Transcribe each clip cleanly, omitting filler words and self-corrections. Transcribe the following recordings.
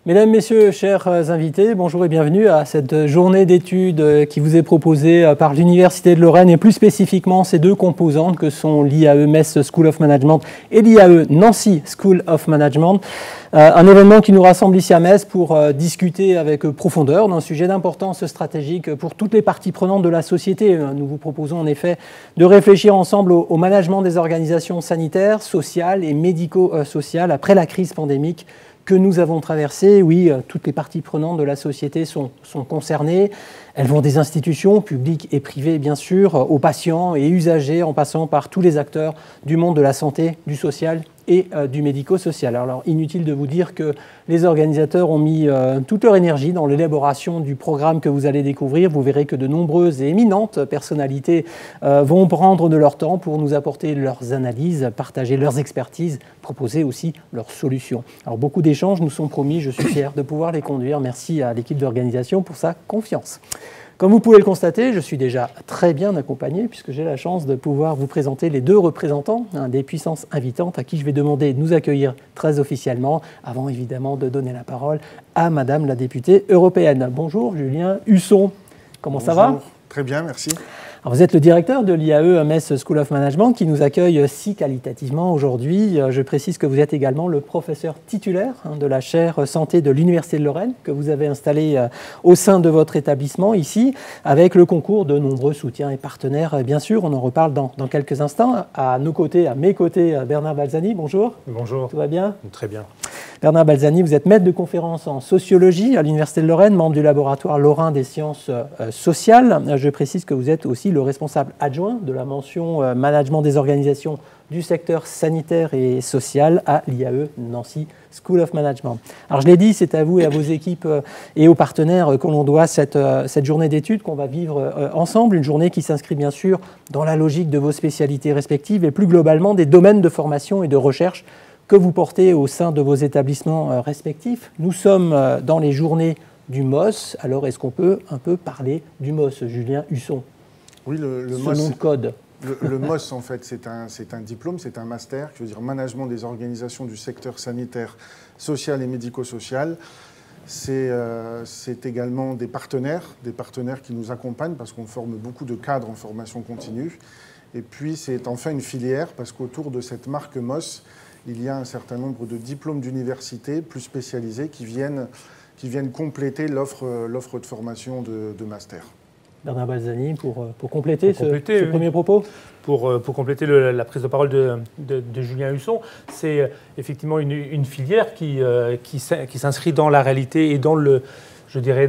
Mesdames, Messieurs, chers invités, bonjour et bienvenue à cette journée d'études qui vous est proposée par l'Université de Lorraine et plus spécifiquement ces deux composantes que sont l'IAE Metz School of Management et l'IAE Nancy School of Management. Un événement qui nous rassemble ici à Metz pour discuter avec profondeur d'un sujet d'importance stratégique pour toutes les parties prenantes de la société. Nous vous proposons en effet de réfléchir ensemble au management des organisations sanitaires, sociales et médico-sociales après la crise pandémique que nous avons traversé. Oui, toutes les parties prenantes de la société sont concernées. Elles vont des institutions publiques et privées, bien sûr, aux patients et usagers, en passant par tous les acteurs du monde de la santé, du social et du médico-social. Alors, inutile de vous dire que les organisateurs ont mis toute leur énergie dans l'élaboration du programme que vous allez découvrir. Vous verrez que de nombreuses et éminentes personnalités vont prendre de leur temps pour nous apporter leurs analyses, partager leurs expertises, proposer aussi leurs solutions. Alors, beaucoup d'échanges nous sont promis. Je suis fier de pouvoir les conduire. Merci à l'équipe d'organisation pour sa confiance. Comme vous pouvez le constater, je suis déjà très bien accompagné puisque j'ai la chance de pouvoir vous présenter les deux représentants des puissances invitantes à qui je vais demander de nous accueillir très officiellement, avant évidemment de donner la parole à Madame la députée européenne. Bonjour Julien Husson, comment ça va ? Très bien, merci. Alors vous êtes le directeur de l'IAE Metz School of Management qui nous accueille si qualitativement aujourd'hui. Je précise que vous êtes également le professeur titulaire de la chaire santé de l'Université de Lorraine que vous avez installé au sein de votre établissement ici avec le concours de nombreux soutiens et partenaires. Bien sûr, on en reparle dans quelques instants. À mes côtés, Bernard Balzani, bonjour. Bonjour. Tout va bien ? Très bien. Bernard Balzani, vous êtes maître de conférence en sociologie à l'Université de Lorraine, membre du laboratoire lorrain des sciences sociales. Je précise que vous êtes aussi le responsable adjoint de la mention management des organisations du secteur sanitaire et social à l'IAE Nancy School of Management. Alors je l'ai dit, c'est à vous et à vos équipes et aux partenaires que l'on doit cette journée d'études qu'on va vivre ensemble, une journée qui s'inscrit bien sûr dans la logique de vos spécialités respectives et plus globalement des domaines de formation et de recherche que vous portez au sein de vos établissements respectifs. Nous sommes dans les journées du MOS. Alors, est-ce qu'on peut un peu parler du MOS, Julien Husson ? Oui, le MOS, nom de code. Le MOS, en fait, c'est un diplôme, c'est un master, qui veut dire Management des organisations du secteur sanitaire, social et médico-social. C'est également des partenaires qui nous accompagnent parce qu'on forme beaucoup de cadres en formation continue. Et puis, c'est enfin une filière parce qu'autour de cette marque MOS, il y a un certain nombre de diplômes d'université plus spécialisés qui viennent compléter l'offre de formation de master. Bernard Balzani, pour compléter ce oui. premier propos. Pour compléter la prise de parole de Julien Husson, c'est effectivement une filière qui s'inscrit dans la réalité et dans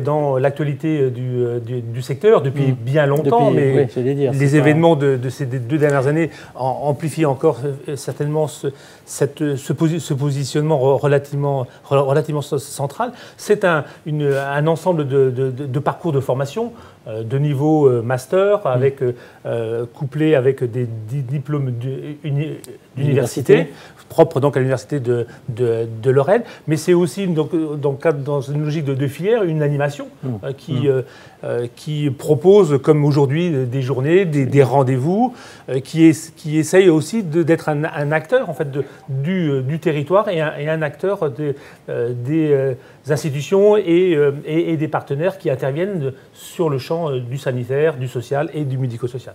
dans l'actualité du secteur depuis bien longtemps, mais les événements de ces 2 dernières années amplifient encore certainement ce positionnement relativement central. C'est un ensemble de parcours de formation de niveau master, couplé avec des diplômes d'université, propres donc à l'Université de Lorraine, mais c'est aussi dans une logique de filière, une animation qui propose, comme aujourd'hui, des journées, des rendez-vous, qui essaye aussi d'être un acteur en fait, du territoire et un acteur des institutions et des partenaires qui interviennent sur le champ du sanitaire, du social et du médico-social.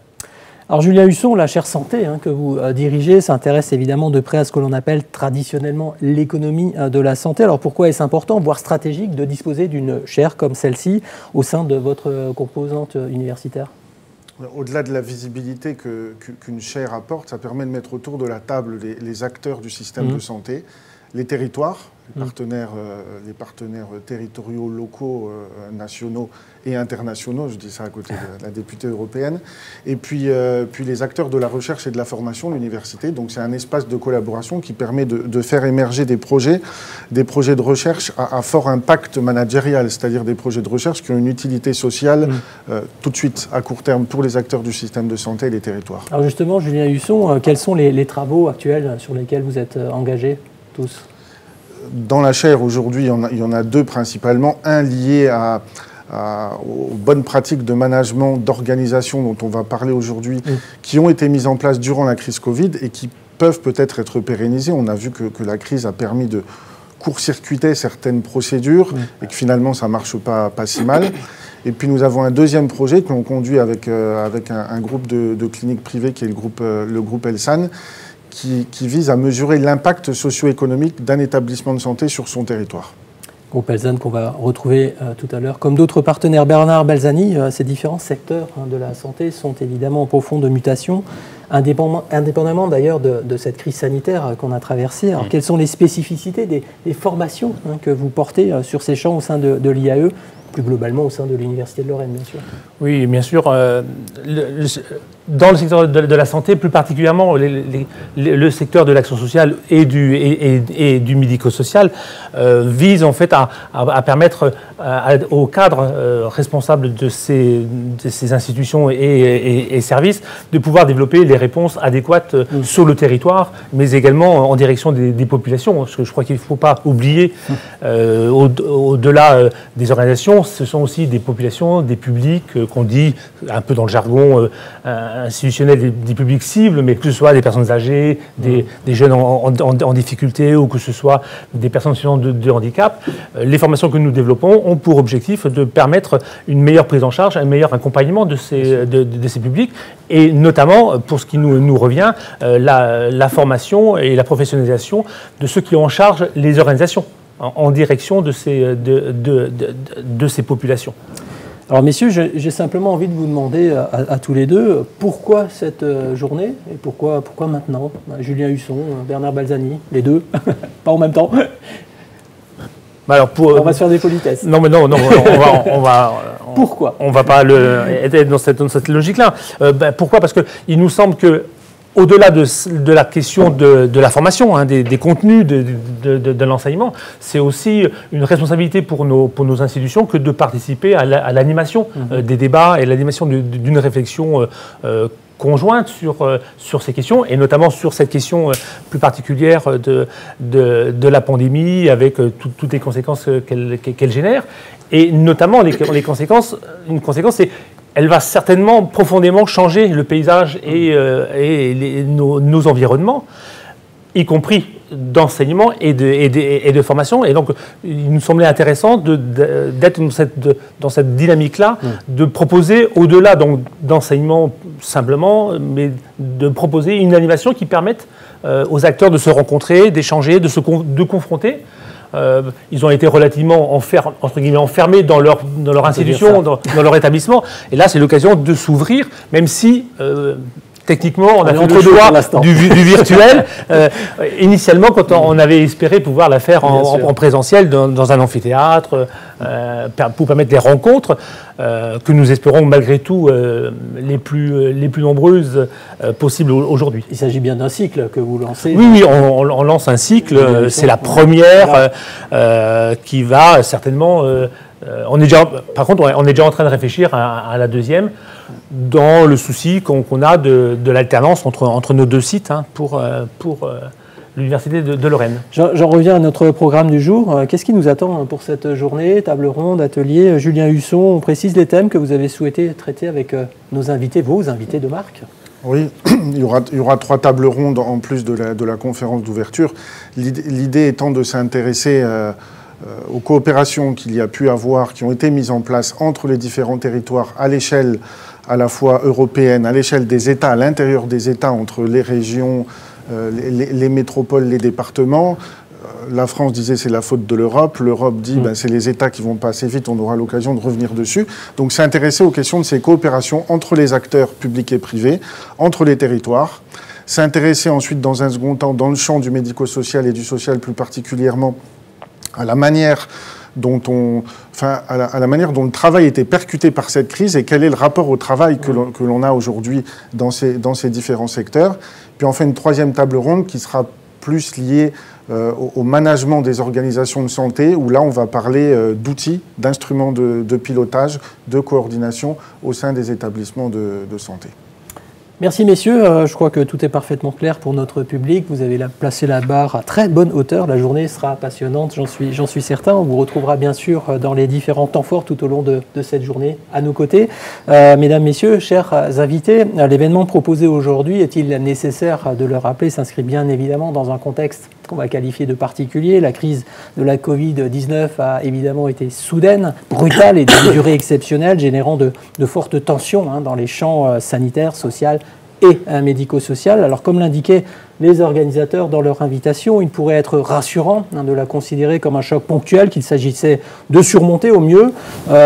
Alors Julien Husson, la chaire santé que vous dirigez s'intéresse évidemment de près à ce que l'on appelle traditionnellement l'économie de la santé. Alors pourquoi est-ce important, voire stratégique, de disposer d'une chaire comme celle-ci au sein de votre composante universitaire ? Au-delà de la visibilité qu'une chaire apporte, ça permet de mettre autour de la table les acteurs du système de santé, les territoires, les partenaires territoriaux, locaux, nationaux et internationaux, je dis ça à côté de la députée européenne, et puis les acteurs de la recherche et de la formation de l'université. Donc c'est un espace de collaboration qui permet de faire émerger des projets de recherche à fort impact managérial, c'est-à-dire des projets de recherche qui ont une utilité sociale tout de suite, à court terme, pour les acteurs du système de santé et les territoires. Alors justement, Julien Husson, quels sont les travaux actuels sur lesquels vous êtes engagés tous ? Dans la chaire, aujourd'hui, il y en a 2 principalement. Un lié aux bonnes pratiques de management, d'organisation dont on va parler aujourd'hui, qui ont été mises en place durant la crise Covid et qui peuvent peut-être être pérennisées. On a vu que la crise a permis de court-circuiter certaines procédures et que finalement ça ne marche pas si mal. Et puis nous avons un deuxième projet que l'on conduit avec un groupe de cliniques privées qui est le groupe Elsan, qui vise à mesurer l'impact socio-économique d'un établissement de santé sur son territoire. Groupe Elsan qu'on va retrouver tout à l'heure. Comme d'autres partenaires, Bernard Balzani, ces différents secteurs de la santé sont évidemment en profonde mutation, indépendamment d'ailleurs de cette crise sanitaire qu'on a traversée. Alors, quelles sont les spécificités des formations que vous portez sur ces champs au sein de l'IAE, plus globalement au sein de l'Université de Lorraine, bien sûr? Oui, bien sûr. Dans le secteur de la santé, plus particulièrement le secteur de l'action sociale et du médico-social vise en fait à permettre aux cadres responsables de ces institutions et services de pouvoir développer les réponses adéquates sur le territoire, mais également en direction des populations. Parce que je crois qu'il ne faut pas oublier, au-delà des organisations, ce sont aussi des populations, des publics qu'on dit un peu dans le jargon institutionnel des publics cibles, mais que ce soit des personnes âgées, des jeunes en difficulté ou que ce soit des personnes en situation de handicap. Les formations que nous développons ont pour objectif de permettre une meilleure prise en charge, un meilleur accompagnement de ces publics et notamment, pour ce qui nous revient, la formation et la professionnalisation de ceux qui ont en charge les organisations en direction de ces populations. Alors messieurs, j'ai simplement envie de vous demander à tous les deux, pourquoi cette journée et pourquoi maintenant? Julien Husson, Bernard Balzani, les deux, pas en même temps. Alors on va se faire des politesses. Non, mais non, Pourquoi? On ne va pas être dans cette logique-là. Pourquoi? Parce qu'il nous semble que au-delà de la question de la formation, des contenus de l'enseignement, c'est aussi une responsabilité pour nos institutions que de participer à l'animation des débats et l'animation d'une réflexion conjointe sur ces questions, et notamment sur cette question plus particulière de la pandémie, avec toutes les conséquences qu'elle génère. Et notamment, une conséquence, c'est elle va certainement profondément changer le paysage et nos environnements, y compris d'enseignement et de formation. Et donc, il nous semblait intéressant d'être dans cette dynamique-là, de proposer, au-delà d'enseignement simplement, mais de proposer une animation qui permette aux acteurs de se rencontrer, d'échanger, de confronter. Ils ont été relativement enfermés dans leur institution, dans leur établissement. Et là, c'est l'occasion de s'ouvrir, même si techniquement, on a fait le choix du virtuel. Initialement, quand on avait espéré pouvoir la faire en présentiel dans un amphithéâtre, pour permettre des rencontres que nous espérons malgré tout les plus nombreuses possibles aujourd'hui. Il s'agit bien d'un cycle que vous lancez. Oui, on lance un cycle. C'est la première qui va certainement... par contre, on est déjà en train de réfléchir à la deuxième, dans le souci qu'on a de l'alternance entre nos deux sites pour l'Université de Lorraine. J'en reviens à notre programme du jour. Qu'est-ce qui nous attend pour cette journée? Table ronde, atelier. Julien Husson, on précise les thèmes que vous avez souhaité traiter avec nos invités, vos invités de marque. Oui, il y aura 3 tables rondes en plus de la conférence d'ouverture. L'idée étant de s'intéresser aux coopérations qu'il y a pu avoir, qui ont été mises en place entre les différents territoires à l'échelle à la fois européenne, à l'échelle des États, à l'intérieur des États, entre les régions, les métropoles, les départements. La France disait c'est la faute de l'Europe, l'Europe dit c'est les États qui vont pas assez vite, on aura l'occasion de revenir dessus. Donc c'est intéressé aux questions de ces coopérations entre les acteurs publics et privés, entre les territoires. C'est intéressé ensuite dans un second temps dans le champ du médico-social et du social plus particulièrement à la manière dont la manière dont le travail était percuté par cette crise et quel est le rapport au travail que l'on a aujourd'hui dans ces différents secteurs. Puis enfin une troisième table ronde qui sera plus liée au management des organisations de santé, où là on va parler d'outils, d'instruments de pilotage, de coordination au sein des établissements de santé. Merci messieurs, je crois que tout est parfaitement clair pour notre public. Vous avez placé la barre à très bonne hauteur. La journée sera passionnante, j'en suis certain. On vous retrouvera bien sûr dans les différents temps forts tout au long de cette journée à nos côtés. Mesdames, messieurs, chers invités, l'événement proposé aujourd'hui, est-il nécessaire de le rappeler, s'inscrit bien évidemment dans un contexte qu'on va qualifier de particulier. La crise de la Covid-19 a évidemment été soudaine, brutale et d'une durée exceptionnelle, générant de fortes tensions dans les champs sanitaires, sociaux et médico-social. Alors comme l'indiquaient les organisateurs dans leur invitation, il pourrait être rassurant de la considérer comme un choc ponctuel qu'il s'agissait de surmonter au mieux,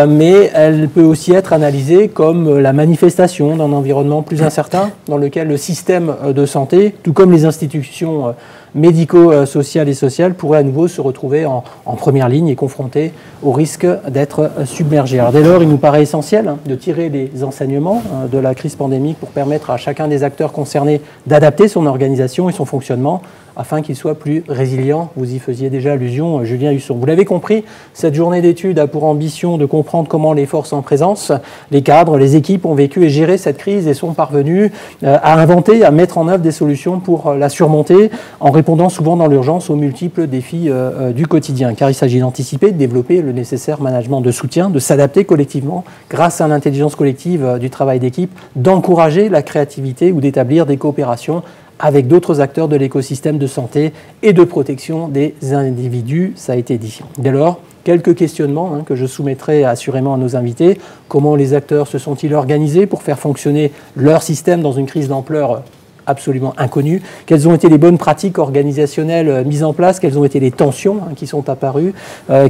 mais elle peut aussi être analysée comme la manifestation d'un environnement plus incertain dans lequel le système de santé, tout comme les institutions médico-sociales et sociales, pourraient à nouveau se retrouver en première ligne et confrontés au risque d'être submergés. Alors dès lors, il nous paraît essentiel de tirer les enseignements de la crise pandémique pour permettre à chacun des acteurs concernés d'adapter son organisation et son fonctionnement afin qu'il soit plus résilient. Vous y faisiez déjà allusion, Julien Husson. Vous l'avez compris, cette journée d'études a pour ambition de comprendre comment les forces en présence, les cadres, les équipes ont vécu et géré cette crise et sont parvenus à inventer, à mettre en œuvre des solutions pour la surmonter en répondant souvent dans l'urgence aux multiples défis du quotidien. Car il s'agit d'anticiper, de développer le nécessaire management de soutien, de s'adapter collectivement grâce à l'intelligence collective du travail d'équipe, d'encourager la créativité ou d'établir des coopérations avec d'autres acteurs de l'écosystème de santé et de protection des individus, ça a été dit. Dès lors, quelques questionnements que je soumettrai assurément à nos invités. Comment les acteurs se sont-ils organisés pour faire fonctionner leur système dans une crise d'ampleur absolument inconnue? Quelles ont été les bonnes pratiques organisationnelles mises en place? Quelles ont été les tensions qui sont apparues?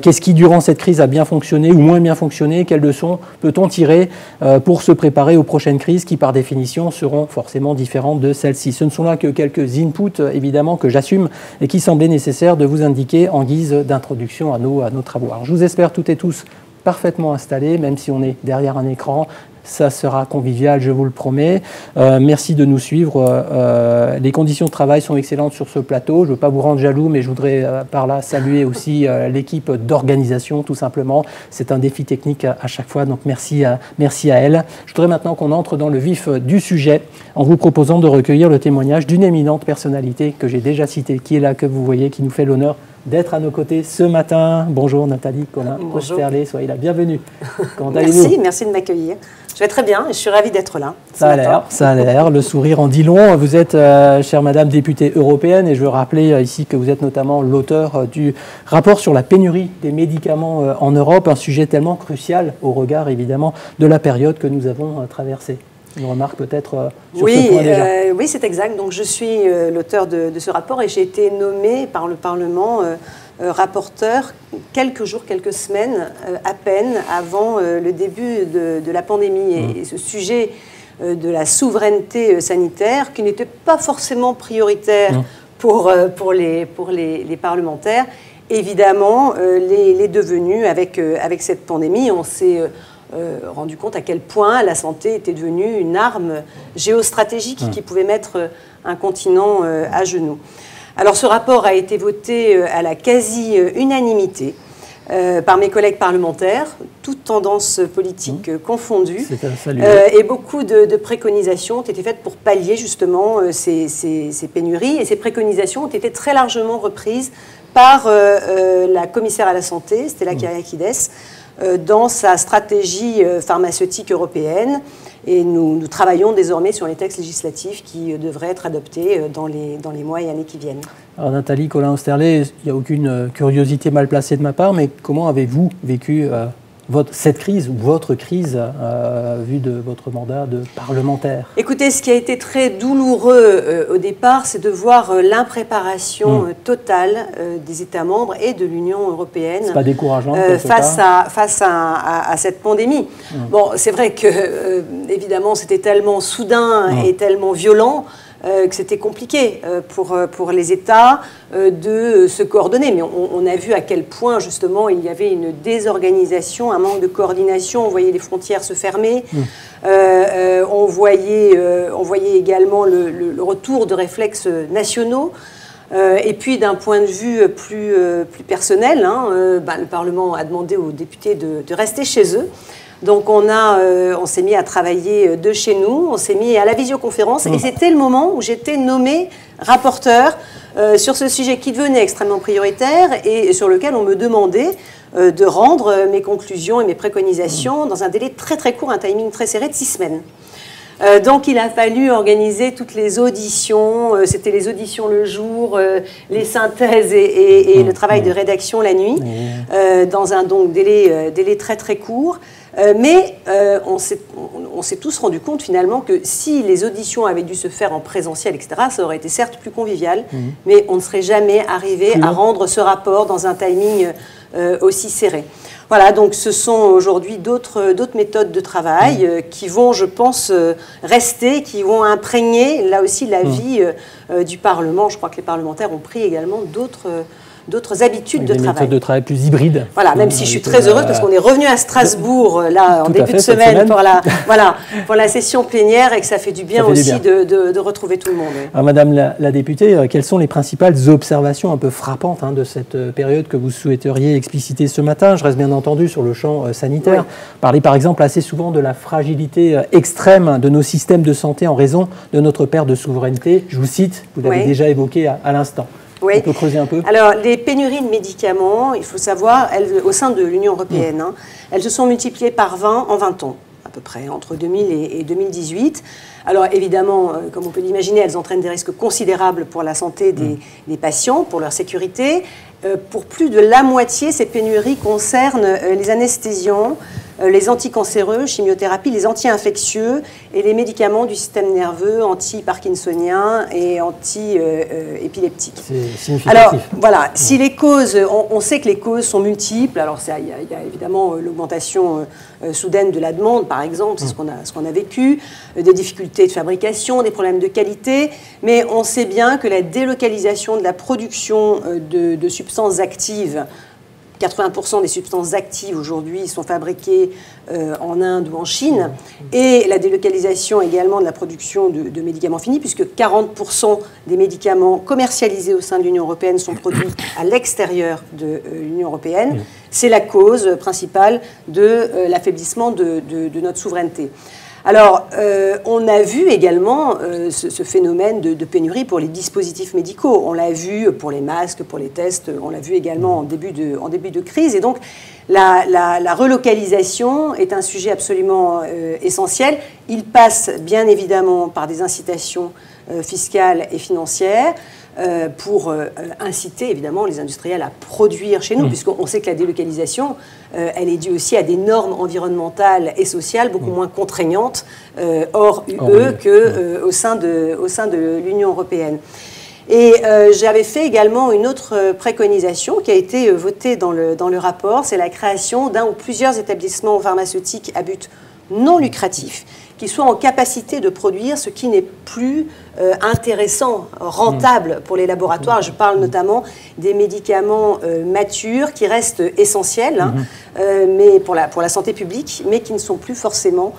Qu'est-ce qui, durant cette crise, a bien fonctionné ou moins bien fonctionné? Quelles leçons peut-on tirer pour se préparer aux prochaines crises qui, par définition, seront forcément différentes de celles-ci? Ce ne sont là que quelques inputs, évidemment, que j'assume et qui semblaient nécessaires de vous indiquer en guise d'introduction à nos travaux. Alors, je vous espère toutes et tous parfaitement installés, même si on est derrière un écran. Ça sera convivial, je vous le promets. Merci de nous suivre. Les conditions de travail sont excellentes sur ce plateau. Je ne veux pas vous rendre jaloux, mais je voudrais par là saluer aussi l'équipe d'organisation, tout simplement. C'est un défi technique à chaque fois, donc merci à elle. Je voudrais maintenant qu'on entre dans le vif du sujet en vous proposant de recueillir le témoignage d'une éminente personnalité que j'ai déjà citée, qui est là, que vous voyez, qui nous fait l'honneur d'être à nos côtés ce matin. Bonjour Nathalie Colin-Osterlé, soyez la bienvenue. Comment allez-vous ? Merci de m'accueillir. Je vais très bien et je suis ravie d'être là. Ça a l'air, le sourire en dit long. Vous êtes, chère madame députée européenne, et je veux rappeler ici que vous êtes notamment l'auteur du rapport sur la pénurie des médicaments en Europe, un sujet tellement crucial au regard évidemment de la période que nous avons traversée. Une remarque peut-être sur ce point déjà. Oui, c'est exact. Donc, je suis l'auteur de ce rapport et j'ai été nommée par le Parlement rapporteur quelques jours, quelques semaines à peine avant le début de la pandémie. Et ce sujet de la souveraineté sanitaire, qui n'était pas forcément prioritaire pour les parlementaires, évidemment, l'est devenu avec cette pandémie. On s'est rendu compte à quel point la santé était devenue une arme géostratégique qui pouvait mettre un continent à genoux. Alors ce rapport a été voté à la quasi-unanimité par mes collègues parlementaires, toutes tendances politiques confondues, et beaucoup de préconisations ont été faites pour pallier justement ces pénuries, et ces préconisations ont été très largement reprises par la commissaire à la santé, Stella Kyriakides, dans sa stratégie pharmaceutique européenne. Et nous travaillons désormais sur les textes législatifs qui devraient être adoptés dans les mois et années qui viennent. Alors Nathalie Colin-Osterlé, il n'y a aucune curiosité mal placée de ma part, mais comment avez-vous vécu cette crise ou votre crise vue de votre mandat de parlementaire? Écoutez, ce qui a été très douloureux au départ, c'est de voir l'impréparation totale des États membres et de l'Union européenne. C'est pas décourageant face à cette pandémie. Bon, c'est vrai que évidemment c'était tellement soudain et tellement violent que c'était compliqué pour les États de se coordonner. Mais on a vu à quel point, justement, il y avait une désorganisation, un manque de coordination. On voyait les frontières se fermer. On voyait également le retour de réflexes nationaux. Et puis, d'un point de vue plus personnel, le Parlement a demandé aux députés de rester chez eux. Donc on s'est mis à travailler de chez nous, on s'est mis à la visioconférence, et c'était le moment où j'étais nommée rapporteure sur ce sujet qui devenait extrêmement prioritaire et sur lequel on me demandait de rendre mes conclusions et mes préconisations dans un délai très très court, un timing très serré de 6 semaines. Donc il a fallu organiser toutes les auditions, c'était les auditions le jour, les synthèses et le travail de rédaction la nuit, dans un délai très très court. Mais on s'est tous rendu compte finalement que si les auditions avaient dû se faire en présentiel, etc., ça aurait été certes plus convivial, mais on ne serait jamais arrivé à rendre ce rapport dans un timing aussi serré. Voilà, donc ce sont aujourd'hui d'autres méthodes de travail qui vont, je pense, rester, qui vont imprégner là aussi la vie du Parlement. Je crois que les parlementaires ont pris également d'autres habitudes de travail. Des méthodes de travail plus hybrides. Voilà, même si je suis très heureuse parce qu'on est revenu à Strasbourg là en début de semaine pour la session plénière et que ça fait du bien aussi de retrouver tout le monde. Alors, Madame la députée, quelles sont les principales observations un peu frappantes de cette période que vous souhaiteriez expliciter ce matin? Je reste bien entendu sur le champ sanitaire. Oui. Parler par exemple assez souvent de la fragilité extrême de nos systèmes de santé en raison de notre perte de souveraineté. Je vous cite, vous l'avez déjà évoqué à l'instant. Oui. On peut creuser un peu. Alors, les pénuries de médicaments, il faut savoir, au sein de l'Union européenne, elles se sont multipliées par 20 en 20 ans, à peu près, entre 2000 et 2018. Alors, évidemment, comme on peut l'imaginer, elles entraînent des risques considérables pour la santé des patients, pour leur sécurité. Pour plus de la moitié, ces pénuries concernent les anesthésiants, les anticancéreux, chimiothérapie, les anti-infectieux et les médicaments du système nerveux anti-parkinsonien et anti-épileptiques. C'est significatif. Alors, voilà, si les causes, on sait que les causes sont multiples. Alors, il y a évidemment l'augmentation soudaine de la demande, par exemple, c'est ce qu'on a vécu, des difficultés de fabrication, des problèmes de qualité, mais on sait bien que la délocalisation de la production de substances actives, 80% des substances actives aujourd'hui sont fabriquées en Inde ou en Chine, et la délocalisation également de la production de médicaments finis, puisque 40% des médicaments commercialisés au sein de l'Union européenne sont produits à l'extérieur de l'Union européenne. C'est la cause principale de l'affaiblissement de notre souveraineté. Alors, on a vu également ce phénomène de pénurie pour les dispositifs médicaux. On l'a vu pour les masques, pour les tests, on l'a vu également en début de crise. Et donc, la relocalisation est un sujet absolument essentiel. Il passe bien évidemment par des incitations fiscales et financières, pour inciter évidemment les industriels à produire chez nous, puisqu'on sait que la délocalisation, elle est due aussi à des normes environnementales et sociales beaucoup moins contraignantes hors UE qu'au sein de l'Union européenne. Et j'avais fait également une autre préconisation qui a été votée dans le rapport, c'est la création d'un ou plusieurs établissements pharmaceutiques à but non lucratif, qui soient en capacité de produire ce qui n'est plus intéressant, rentable pour les laboratoires. Je parle notamment des médicaments matures qui restent essentiels mais pour la santé publique, mais qui ne sont plus forcément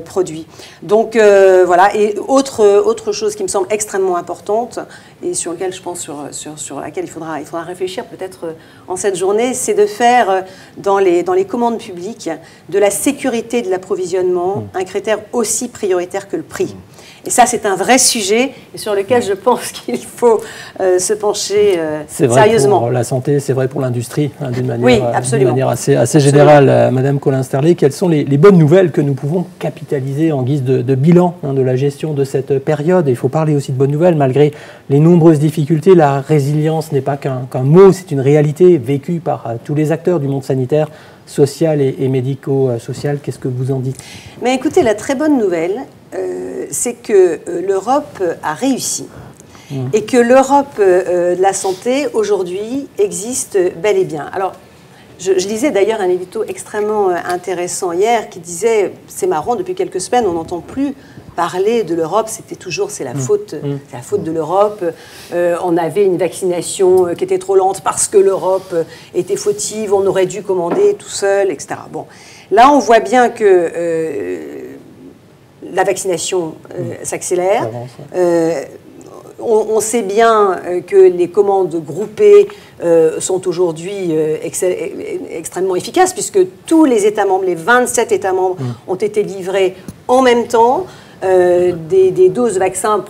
produits. Donc voilà, et autre chose qui me semble extrêmement importante et sur laquelle je pense sur laquelle il faudra réfléchir peut-être en cette journée, c'est de faire dans les commandes publiques de la sécurité de l'approvisionnement un critère aussi prioritaire que le prix. Et ça, c'est un vrai sujet et sur lequel je pense qu'il faut se pencher sérieusement. Pour la santé, c'est vrai pour l'industrie, d'une manière assez générale. Madame Colin-Sterlet, quelles sont les bonnes nouvelles que nous pouvons capitaliser en guise de bilan de la gestion de cette période? Et il faut parler aussi de bonnes nouvelles, malgré les nombreuses difficultés. La résilience n'est pas qu'un mot, c'est une réalité vécue par tous les acteurs du monde sanitaire, social et médico-social. Qu'est-ce que vous en dites? Mais écoutez, la très bonne nouvelle, c'est que l'Europe a réussi et que l'Europe de la santé, aujourd'hui, existe bel et bien. Alors, je lisais d'ailleurs un édito extrêmement intéressant hier qui disait, c'est marrant, depuis quelques semaines, on n'entend plus parler de l'Europe, c'était toujours c'est la faute de l'Europe. On avait une vaccination qui était trop lente parce que l'Europe était fautive, on aurait dû commander tout seul, etc. Bon, là on voit bien que la vaccination s'accélère. On sait bien que les commandes groupées sont aujourd'hui extrêmement efficaces puisque tous les États membres, les 27 États membres, ont été livrés en même temps. des doses de vaccins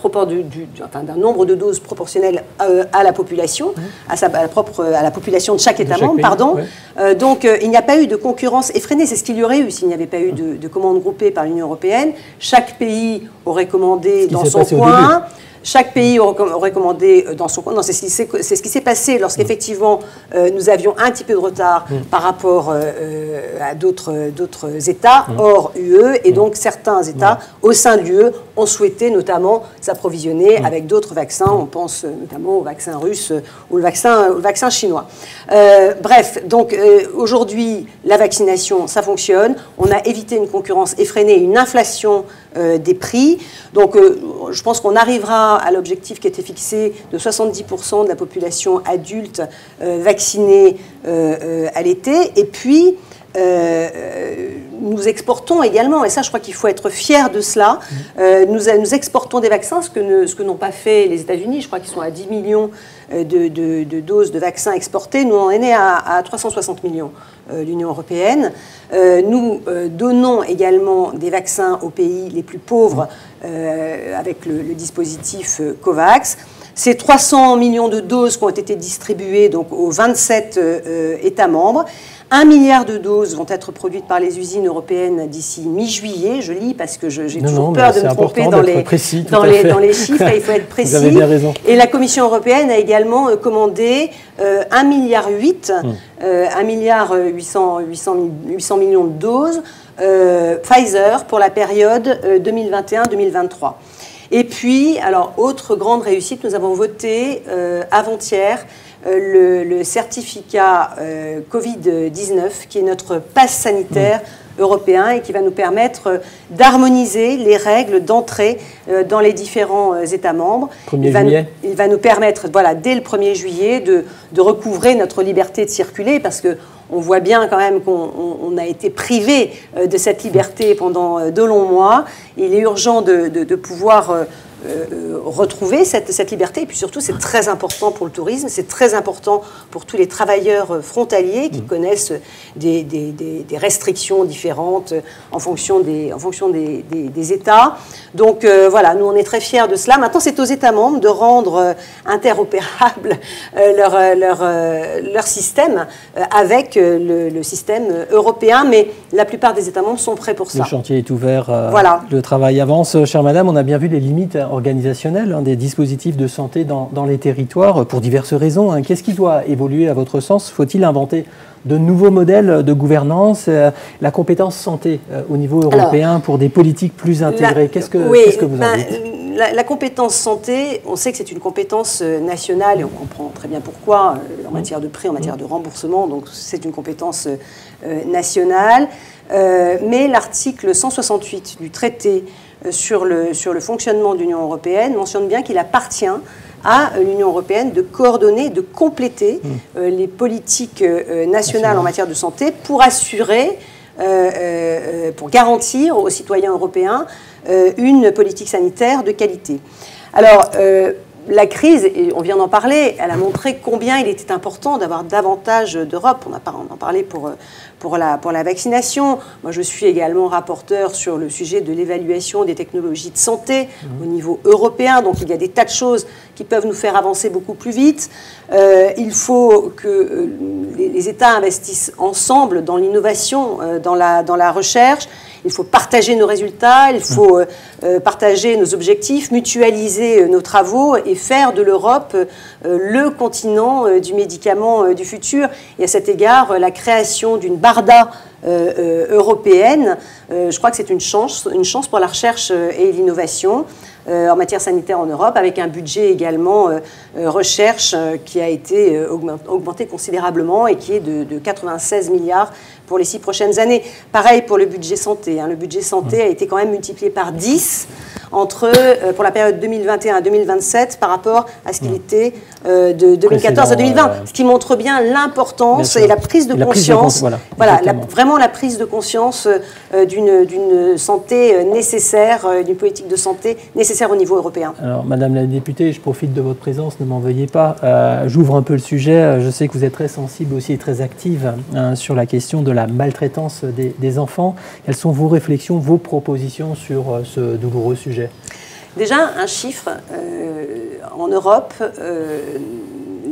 d'un nombre de doses proportionnel à la population, à la population de chaque État membre, pardon. Ouais. Donc il n'y a pas eu de concurrence effrénée, c'est ce qu'il y aurait eu s'il n'y avait pas eu de commandes groupées par l'Union européenne. Chaque pays aurait commandé dans son coin. Chaque pays aurait commandé dans son coin. Non, c'est ce qui s'est passé lorsqu'effectivement nous avions un petit peu de retard par rapport à d'autres États hors UE. Et donc certains États au sein de l'UE ont souhaité notamment s'approvisionner avec d'autres vaccins. On pense notamment au vaccin russe ou le vaccin chinois. Bref, donc aujourd'hui, la vaccination, ça fonctionne. On a évité une concurrence effrénée, une inflation des prix. Donc je pense qu'on arrivera à l'objectif qui était fixé de 70% de la population adulte vaccinée à l'été. Et puis, nous exportons également, et ça je crois qu'il faut être fier de cela, nous exportons des vaccins, ce que n'ont pas fait les États-Unis. Je crois qu'ils sont à 10 millions de doses de vaccins exportés. Nous, on est né à 360 millions, l'Union européenne. Nous donnons également des vaccins aux pays les plus pauvres avec le dispositif COVAX. Ces 300 millions de doses qui ont été distribuées donc, aux 27 États membres. 1 milliard de doses vont être produites par les usines européennes d'ici mi-juillet. Je lis parce que j'ai toujours peur de me tromper dans les chiffres. Il faut être précis. Vous avez bien raison. Et la Commission européenne a également commandé 1,8 milliard, 800 millions de doses Pfizer pour la période 2021-2023. Et puis, alors, autre grande réussite, nous avons voté avant-hier le certificat Covid-19, qui est notre passe sanitaire européen et qui va nous permettre d'harmoniser les règles d'entrée dans les différents États membres. Il va nous permettre, voilà, dès le 1er juillet, de recouvrer notre liberté de circuler, parce que on voit bien quand même qu'on a été privé de cette liberté pendant de longs mois. Il est urgent de pouvoir retrouver cette liberté. Et puis surtout, c'est très important pour le tourisme, c'est très important pour tous les travailleurs frontaliers qui connaissent des restrictions différentes en fonction des États. Donc voilà, nous on est très fiers de cela. Maintenant, c'est aux États membres de rendre interopérable leur système avec le système européen, mais la plupart des États membres sont prêts pour ça. Le chantier est ouvert, voilà. Le travail avance. Chère madame, on a bien vu les limites organisationnelles des dispositifs de santé dans les territoires pour diverses raisons. Qu'est-ce qui doit évoluer à votre sens? Faut-il inventer de nouveaux modèles de gouvernance, la compétence santé au niveau européen pour des politiques plus intégrées? Qu'est-ce que vous en dites? La compétence santé, on sait que c'est une compétence nationale et on comprend très bien pourquoi en matière de prix, en matière de remboursement, donc c'est une compétence nationale. Mais l'article 168 du traité sur le fonctionnement de l'Union européenne mentionne bien qu'il appartient à l'Union européenne de coordonner, de compléter les politiques nationales en matière de santé pour assurer, pour garantir aux citoyens européens une politique sanitaire de qualité. Alors, la crise, et on vient d'en parler, elle a montré combien il était important d'avoir davantage d'Europe. On en parlait pour la vaccination. Moi, je suis également rapporteur sur le sujet de l'évaluation des technologies de santé au niveau européen. Donc, il y a des tas de choses qui peuvent nous faire avancer beaucoup plus vite. Il faut que les États investissent ensemble dans l'innovation, dans la recherche. Il faut partager nos résultats, il faut partager nos objectifs, mutualiser nos travaux et faire de l'Europe le continent du médicament du futur. Et à cet égard, la création d'une BARDA européenne, je crois que c'est une chance pour la recherche et l'innovation en matière sanitaire en Europe, avec un budget également recherche qui a été augmenté considérablement et qui est de 96 milliards pour les 6 prochaines années. Pareil pour le budget santé. Le budget santé a été quand même multiplié par 10 pour la période 2021-2027 par rapport à ce qu'il était de 2014 à 2020. Ce qui montre bien l'importance et la prise de conscience, vraiment la prise de conscience d'une santé nécessaire, d'une politique de santé nécessaire au niveau européen. Alors, Madame la députée, je profite de votre présence, ne m'en veuillez pas. J'ouvre un peu le sujet. Je sais que vous êtes très sensible aussi et très active sur la question de la maltraitance des enfants. Quelles sont vos réflexions, vos propositions sur ce douloureux sujet? Déjà, un chiffre. En Europe,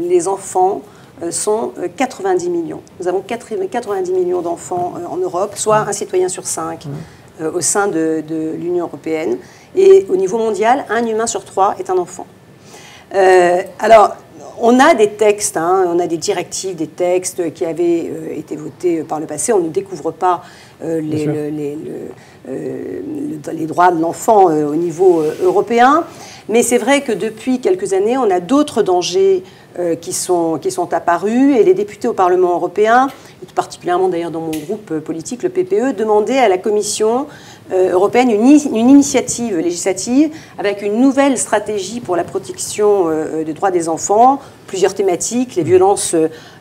les enfants sont 90 millions. Nous avons 90 millions d'enfants en Europe, soit un citoyen sur 5 au sein de l'Union européenne. Et au niveau mondial, un humain sur 3 est un enfant. Alors, on a des textes, on a des directives, des textes qui avaient été votés par le passé. On ne découvre pas les droits de l'enfant au niveau européen. Mais c'est vrai que depuis quelques années, on a d'autres dangers qui sont apparus. Et les députés au Parlement européen, et tout particulièrement d'ailleurs dans mon groupe politique, le PPE, demandaient à la Commission européenne une initiative législative avec une nouvelle stratégie pour la protection des droits des enfants, plusieurs thématiques, les violences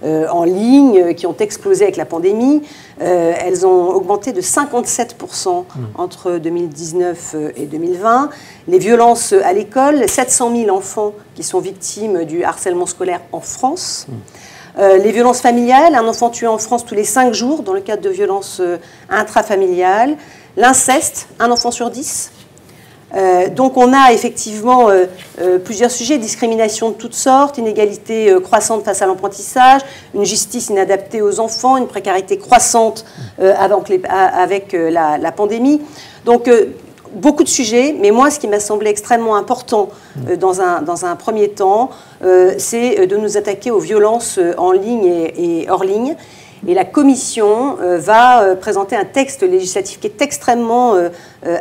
en ligne qui ont explosé avec la pandémie. Elles ont augmenté de 57% entre 2019 et 2020. Les violences à l'école, 700 000 enfants qui sont victimes du harcèlement scolaire en France. Les violences familiales, un enfant tué en France tous les 5 jours dans le cadre de violences intrafamiliales. L'inceste, un enfant sur 10. Donc on a effectivement plusieurs sujets, discrimination de toutes sortes, inégalité croissante face à l'apprentissage, une justice inadaptée aux enfants, une précarité croissante avec la pandémie. Donc beaucoup de sujets, mais moi ce qui m'a semblé extrêmement important dans un premier temps, c'est de nous attaquer aux violences en ligne et hors ligne. Et la Commission va présenter un texte législatif qui est extrêmement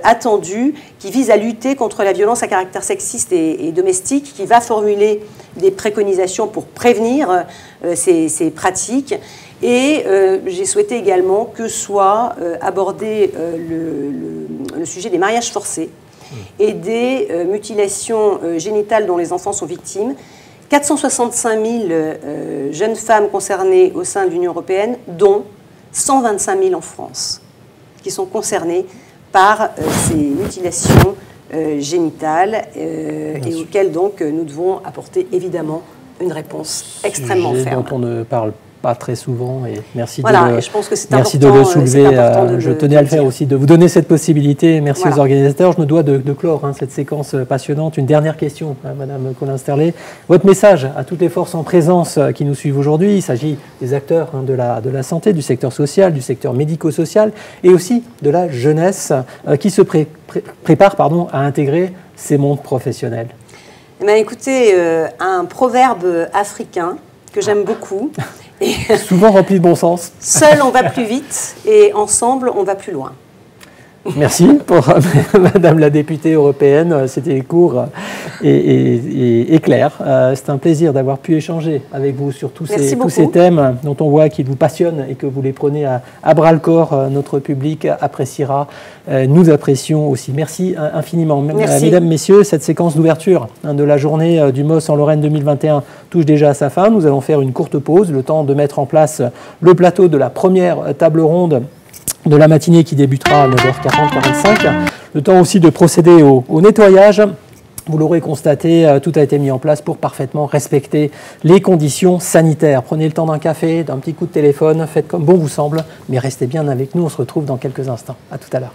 attendu, qui vise à lutter contre la violence à caractère sexiste et domestique, qui va formuler des préconisations pour prévenir ces pratiques. Et j'ai souhaité également que soit abordé le sujet des mariages forcés et des mutilations génitales dont les enfants sont victimes. 465 000 jeunes femmes concernées au sein de l'Union européenne, dont 125 000 en France, qui sont concernées par ces mutilations génitales et auxquelles donc nous devons apporter évidemment une réponse extrêmement ferme. Dont on ne parle pas très souvent et merci je pense que merci de le soulever. Je tenais à le faire aussi, de vous donner cette possibilité. Merci aux organisateurs. Je me dois de clore cette séquence passionnante. Une dernière question, Madame Colin-Sterlet. Votre message à toutes les forces en présence qui nous suivent aujourd'hui, il s'agit des acteurs de la santé, du secteur social, du secteur médico-social et aussi de la jeunesse qui se prépare à intégrer ces mondes professionnels. Eh bien, écoutez, un proverbe africain que j'aime beaucoup. Souvent rempli de bon sens. Seul, on va plus vite et ensemble, on va plus loin. Merci pour Madame la députée européenne. C'était court et clair. C'est un plaisir d'avoir pu échanger avec vous sur tous ces thèmes dont on voit qu'ils vous passionnent et que vous les prenez à bras-le-corps. Notre public appréciera. Nous apprécions aussi. Merci infiniment. Merci. Mesdames, Messieurs, cette séquence d'ouverture de la journée du MOS en Lorraine 2021 touche déjà à sa fin. Nous allons faire une courte pause, le temps de mettre en place le plateau de la première table ronde de la matinée qui débutera à 9h40-45. Le temps aussi de procéder au nettoyage. Vous l'aurez constaté, tout a été mis en place pour parfaitement respecter les conditions sanitaires. Prenez le temps d'un café, d'un petit coup de téléphone, faites comme bon vous semble, mais restez bien avec nous. On se retrouve dans quelques instants. À tout à l'heure.